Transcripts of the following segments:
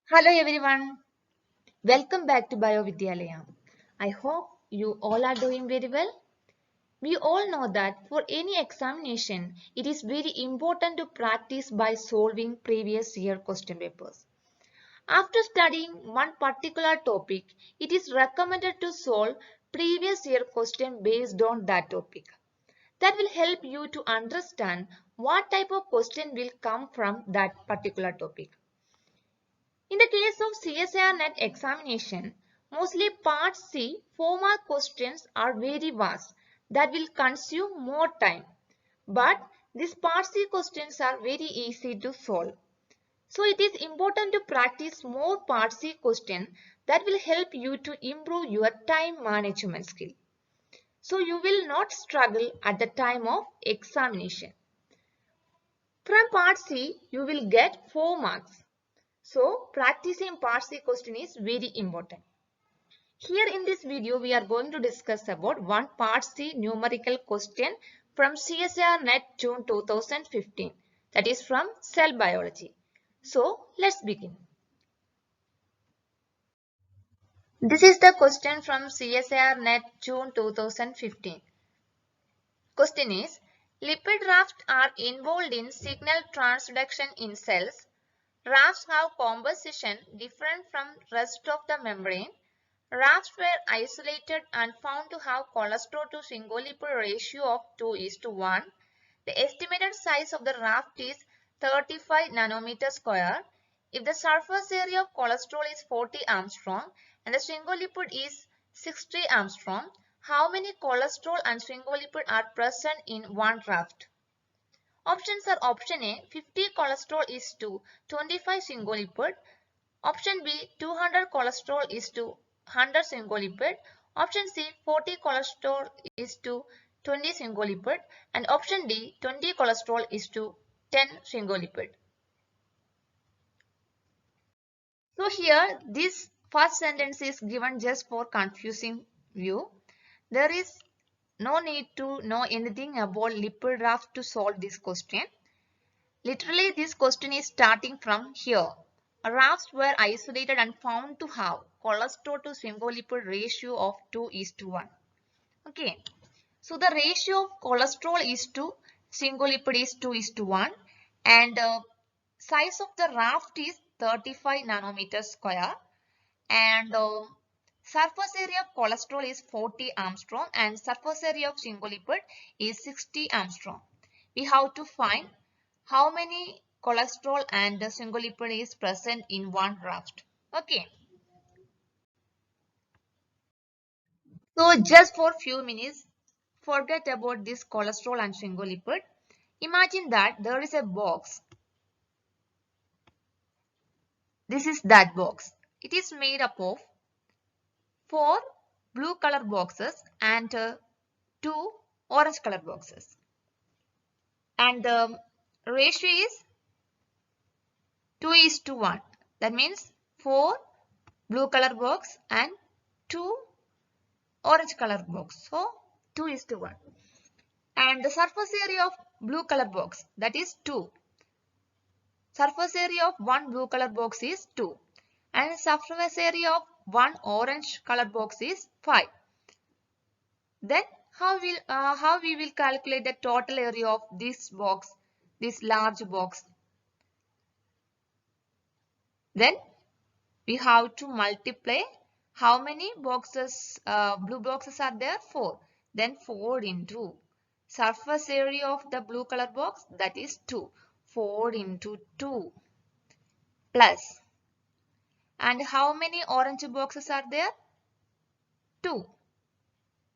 Hello everyone, welcome back to BioVidyalaya. I hope you all are doing very well. We all know that for any examination, it is very important to practice by solving previous year question papers. After studying one particular topic, it is recommended to solve previous year question based on that topic. That will help you to understand what type of question will come from that particular topic. In the case of CSIR net examination, mostly Part C 4-mark questions are very vast that will consume more time. But these Part C questions are very easy to solve. So it is important to practice more Part C questions that will help you to improve your time management skill. So you will not struggle at the time of examination. From Part C, you will get 4 marks. So practicing Part C question is very important. Here in this video, we are going to discuss about one Part C numerical question from CSIR NET June 2015. That is from Cell Biology. So let's begin. This is the question from CSIR NET June 2015. Question is, lipid rafts are involved in signal transduction in cells. Rafts have composition different from rest of the membrane. Rafts were isolated and found to have cholesterol to sphingolipid ratio of 2:1. The estimated size of the raft is 35 nanometer square. If the surface area of cholesterol is 40 Armstrong and the sphingolipid is 60 Armstrong, how many cholesterol and sphingolipid are present in one raft? Options are option A 50 cholesterol is to 25 sphingolipid, option B 200 cholesterol is to 100 sphingolipid, option C 40 cholesterol is to 20 sphingolipid, and option D 20 cholesterol is to 10 sphingolipid. So here this first sentence is given just for confusing you. There is no need to know anything about lipid raft to solve this question. Literally this question is starting from here. Rafts were isolated and found to have cholesterol to sphingolipid ratio of 2:1. Okay. So the ratio of cholesterol is to sphingolipid is 2:1 and size of the raft is 35 nanometers square and surface area of cholesterol is 40 Armstrong and surface area of sphingolipid is 60 Armstrong. We have to find how many cholesterol and sphingolipid is present in one raft. Okay. So just for few minutes, forget about this cholesterol and sphingolipid. Imagine that there is a box. This is that box. It is made up of 4 blue color boxes and 2 orange color boxes. And the ratio is 2:1. That means 4 blue color box and 2 orange color box. So 2:1. And the surface area of blue color box, that is 2. Surface area of one blue color box is 2. And surface area of one orange color box is 5. Then how we will calculate the total area of this box, this large box? Then we have to multiply how many boxes, blue boxes are there? 4. Then 4 into surface area of the blue color box, that is 2. 4 into 2 plus. And how many orange boxes are there? 2.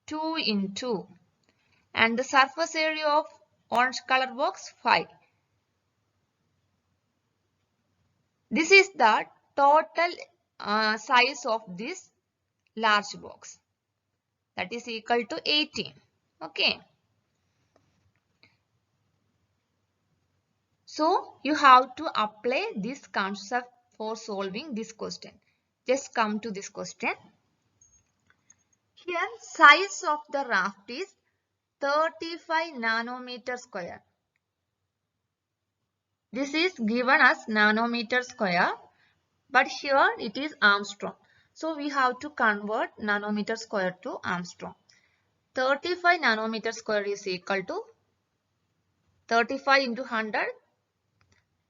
2 into. And the surface area of orange color box, 5. This is the total size of this large box. That is equal to 18. Okay. So you have to apply this concept for solving this question. Just come to this question. Here size of the raft is 35 nanometer square. This is given as nanometer square, but here it is Armstrong. So we have to convert nanometer square to Armstrong. 35 nanometer square is equal to 35 into 100,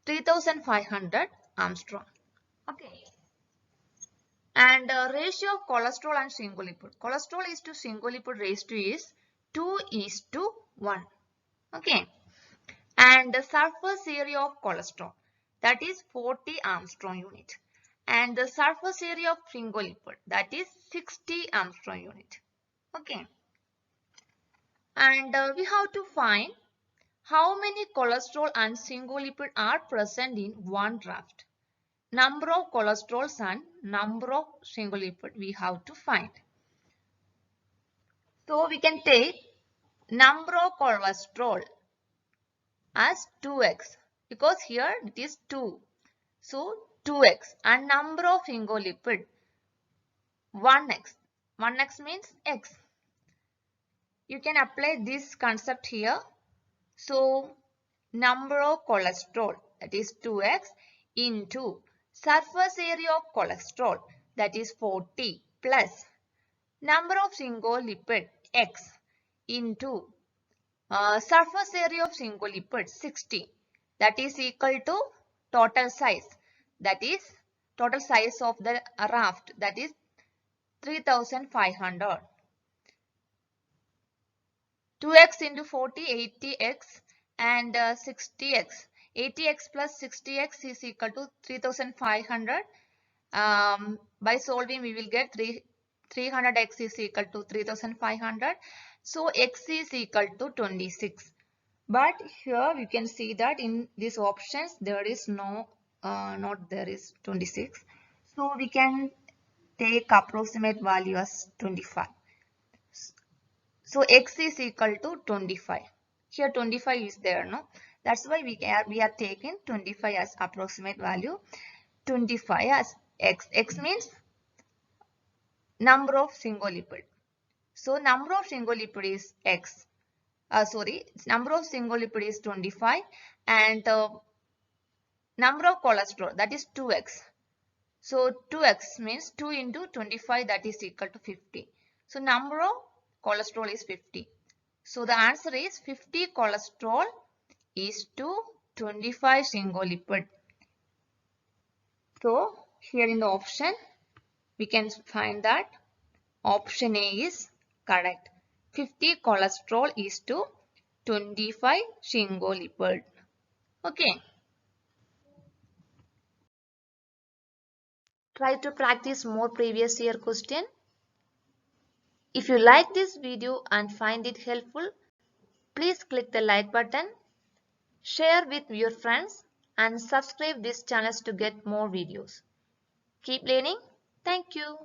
3500 Armstrong. Okay. And ratio of cholesterol and sphingolipid. Cholesterol is to sphingolipid raised to is 2:1. Okay. And the surface area of cholesterol, that is 40 Armstrong unit. And the surface area of sphingolipid, that is 60 Armstrong unit. Okay. And we have to find how many cholesterol and sphingolipid are present in one draft. Number of cholesterols and number of sphingolipid we have to find. So we can take number of cholesterol as 2x because here it is 2. So 2x, and number of sphingolipid 1x. 1x means x. You can apply this concept here. So number of cholesterol, that is 2x, into surface area of cholesterol, that is 40, plus number of sphingolipid x into surface area of sphingolipid 60, that is equal to total size, that is total size of the raft, that is 3500. 2x into 40, 80x, and 60x. 80x plus 60x is equal to 3500. By solving we will get 300x is equal to 3500. So x is equal to 26. But here you can see that in these options there is no, not there is 26. So we can take approximate value as 25. So x is equal to 25. Here 25 is there, no? That's why we are taking 25 as approximate value. 25 as x. X means number of sphingolipid. So number of sphingolipid is x. Number of sphingolipid is 25, and number of cholesterol, that is 2x. So 2x means 2 into 25, that is equal to 50. So number of cholesterol is 50. So the answer is 50 cholesterol is to 25 sphingolipid. So here in the option we can find that option A is correct. 50 cholesterol is to 25 sphingolipid. Okay. Try to practice more previous year question. If you like this video and find it helpful, please click the like button, share with your friends, and subscribe this channel to get more videos. Keep learning. Thank you.